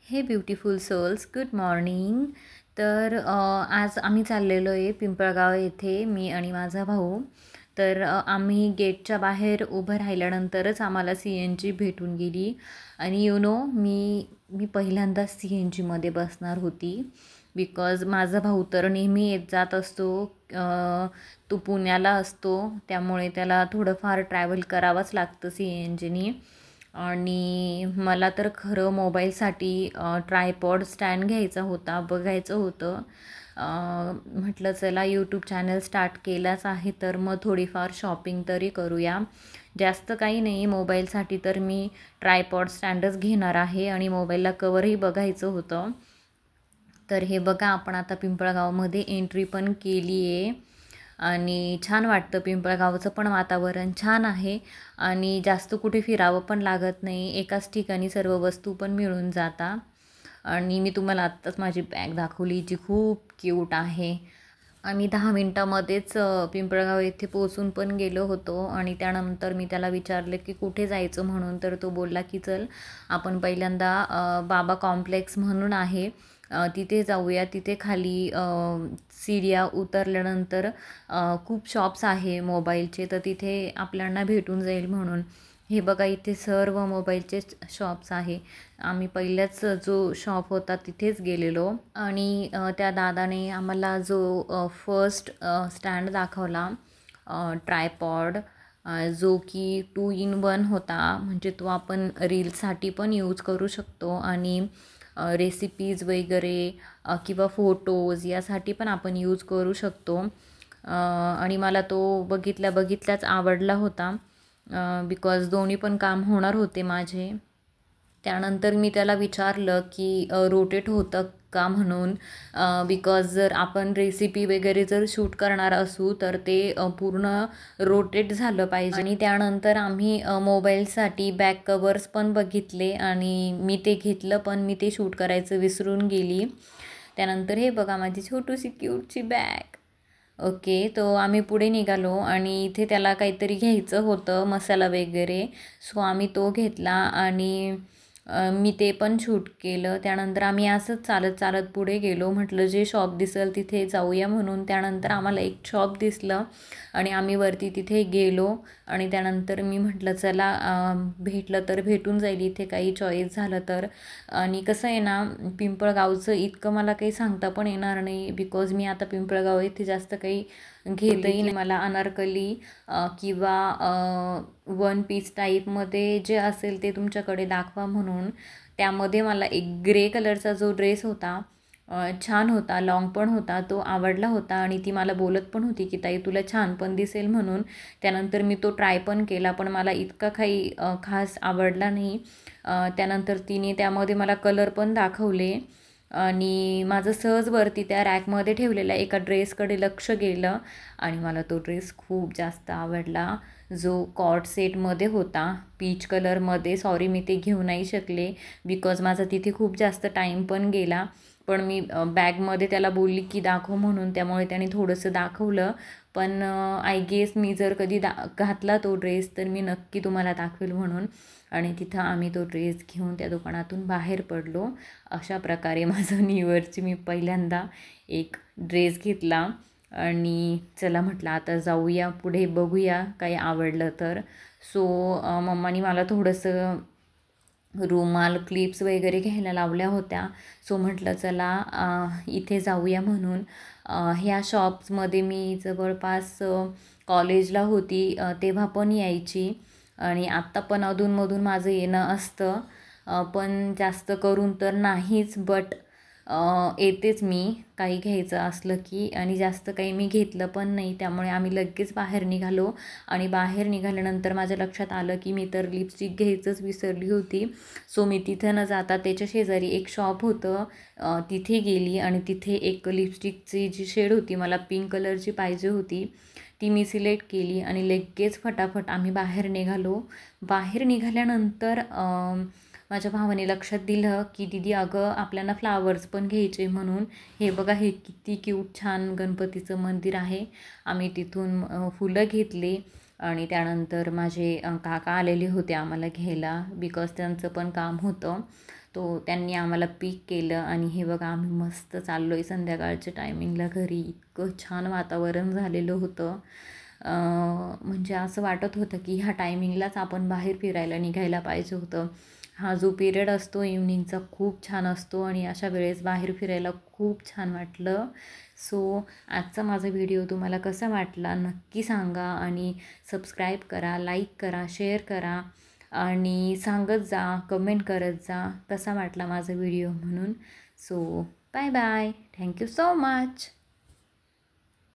हे beautiful souls, good morning. तर आज आम्ही चाललेलो आहे पिंपळगाव येथे, मी आणि माझा भाऊ. तर आम्ही गेटच्या बाहेर उभं राहिल्यानंतरच आम्हाला CNG भेटून गेली. आणि मी पहिल्यांदाच CNGमध्ये बसणार होती. बिकॉज माझा भाऊ तर नेहमी येत जात असतो. तो पुण्याला असतो, त्यामुळे त्याला थोडंफार ट्रॅव्हल करावंच लागतं CNGनी. आणि मला तर खरं मोबाईलसाठी ट्रायपॉड स्टँड घ्यायचा होता, बघायचं होतं. म्हटलं चला यूट्यूब चॅनल स्टार्ट केलाच आहे तर मग थोडीफार शॉपिंग तरी करूया. जास्त काही नाही, मोबाईलसाठी तर मी ट्रायपॉड स्टँडच घेणार आहे आणि मोबाईलला कवरही बघायचं होतं. तर हे बघा, आपण आता पिंपळगावमध्ये एंट्री पण केली आहे आणि छान वाटतं. पिंपळगावचं पण वातावरण छान आहे आणि जास्त कुठे फिरावं पण लागत नाही, एकाच ठिकाणी सर्व वस्तू पण मिळून जातात. आणि मी तुम्हाला आत्ताच माझी बॅग दाखवली, जी खूप क्यूट आहे. आम्ही 10 मिनटामध्येच पिंपळगाव येथे पोचून पण गेलो होतो. आणि त्यानंतर मी त्याला विचारलं की कुठे जायचं म्हणून, तर तो बोलला की चल आपण पहिल्यांदा बाबा कॉम्प्लेक्स म्हणून आहे, तिथे जाऊया. तिथे खाली सीड्या उतरल्यानंतर खूप शॉप्स आहे मोबाईलचे, तर तिथे आपल्याला भेटून जाईल म्हणून. हे बघा, इथे सर्व मोबाईलचे शॉप्स आहे. आम्ही पहिल्याच जो शॉप होता तिथेच गेलेलो आणि त्या दादाने आम्हाला जो फर्स्ट स्टँड दाखवला, ट्रायपॉड, जो की 2 in 1 होता. म्हणजे तो आपण रील्ससाठी पण यूज करू शकतो आणि रेसिपीज वगैरे किंवा फोटोज यासाठी पण आपण यूज करू शकतो. आणि मला तो बघितल्याच आवडला होता, बिकॉज दोन्ही पण काम होणार होते माझे. त्यानंतर मी त्याला विचारलं की रोटेट होतं का म्हणून, बिकॉज जर आपण रेसिपी वगैरे जर शूट करणार असू तर ते पूर्ण रोटेट झालं पाहिजे. आणि त्यानंतर आम्ही मोबाईलसाठी बॅक कवर्स पण बघितले आणि मी ते घेतलं, पण मी ते शूट करायचं विसरून गेली. त्यानंतर हे बघा, माझी छोटीशी क्यूटची बॅग. ओके, तो आम्ही पुढे निघालो आणि इथे त्याला काहीतरी घ्यायचं होतं, मसाला वगैरे. सो आम्ही तो घेतला आणि मी ते पण शूट केलं. त्यानंतर आम्ही असंच चालत चालत पुढे गेलो. म्हटलं जे शॉप दिसेल तिथे जाऊया म्हणून. त्यानंतर आम्हाला एक शॉप दिसलं आणि आम्ही वरती तिथे गेलो. आणि त्यानंतर मी म्हटलं चला भेटलं तर भेटून जाईल इथे काही चॉईस झालं तर. आणि कसं आहे ना, पिंपळगावचं इतकं मला काही सांगता पण येणार नाही, बिकॉज मी आता पिंपळगाव इथे जास्त काही घेतही नाही. मला अनारकली किंवा वन पीस टाईपमध्ये जे असेल ते तुमच्याकडे दाखवा म्हणून. त्यामध्ये मला एक ग्रे कलरचा जो ड्रेस होता, छान होता, लाँग पण होता, तो आवडला होता. आणि ती मला बोलत पण होती की ताई तुला छान पण दिसेल म्हणून. त्यानंतर मी तो ट्राय पण केला, पण मला इतका काही खास आवडला नाही. त्यानंतर तिने त्यामध्ये मला कलर पण दाखवले आणि माझं सहज वरती त्या रॅकमध्ये ठेवलेल्या एका ड्रेसकडे लक्ष गेलं आणि मला तो ड्रेस खूप जास्त आवडला, जो कॉर्ड सेटमध्ये होता, पीच कलरमध्ये. सॉरी मी ते घेऊ नाही शकले, बिकॉज माझा तिथे खूप जास्त टाईम पण गेला. पण मी बॅगमध्ये त्याला बोलली की दाखव म्हणून, त्यामुळे त्याने थोडंसं दाखवलं. पण आय गेस मी जर कधी घातला तो ड्रेस तर मी नक्की तुम्हाला दाखवेल म्हणून. आणि तिथं आम्ही तो ड्रेस घेऊन त्या दुकानातून बाहेर पडलो. अशा प्रकारे माझं न्यू इयरची मी पहिल्यांदा एक ड्रेस घेतला. आणि चला म्हटलं आता जाऊया पुढे, बघूया काही आवडलं तर. सो मम्मानी मला थोडंसं रुमाल क्लिप्स वगैरे घ्यायला लावल्या होत्या. सो म्हटलं चला इथे जाऊया म्हणून. ह्या शॉप्समध्ये मी जवळपास कॉलेजला होती तेव्हा पण यायची आणि आत्ता पण अधूनमधून माझं येणं असतं. पण जास्त करून तर नाहीच, बट येतेच मी काही घ्यायचं असलं की. आणि जास्त काही मी घेतलं पण नाही, त्यामुळे आम्ही लगेच बाहेर निघालो. आणि बाहेर निघाल्यानंतर माझ्या लक्षात आलं की मी तर लिपस्टिक घ्यायचंच विसरली होती. सो मी तिथं न जाता त्याच्या शेजारी एक शॉप होतं, तिथे गेली आणि तिथे एक लिपस्टिकची जी शेड होती, मला पिंक कलरची पाहिजे होती, ती मी सिलेक्ट केली आणि लगेच फटाफट आम्ही बाहेर निघालो. बाहेर निघाल्यानंतर माझ्या भावाने लक्षात दिलं की दीदी अगं आपल्याला फ्लावर्स पण घ्यायचे म्हणून. हे बघा, हे किती क्यूट छान गणपतीचं मंदिर आहे. आम्ही तिथून फुलं घेतले आणि त्यानंतर माझे काका आलेले होते आम्हाला घ्यायला, बिकॉज त्यांचं पण काम होतं. तो त्यांनी आम्हाला पिक केलं आणि हे बघा आम्ही मस्त चाललो आहे संध्याकाळच्या टायमिंगला घरी. इतकं छान वातावरण झालेलं होतं. म्हणजे असं वाटत होतं की ह्या टायमिंगलाच आपण बाहेर फिरायला निघायला पाहिजे होतं. हा जो पिरियड असतो इव्हनिंगचा खूप छान असतो आणि अशा वेळेस बाहेर फिरायला खूप छान वाटलं. सो आजचा माझा व्हिडिओ तुम्हाला कसा वाटला नक्की सांगा आणि सबस्क्राईब करा, लाईक करा, शेअर करा आणि सांगत जा, कमेंट करत जा कसा वाटला माझा व्हिडिओ म्हणून. So bye bye. Thank you so much.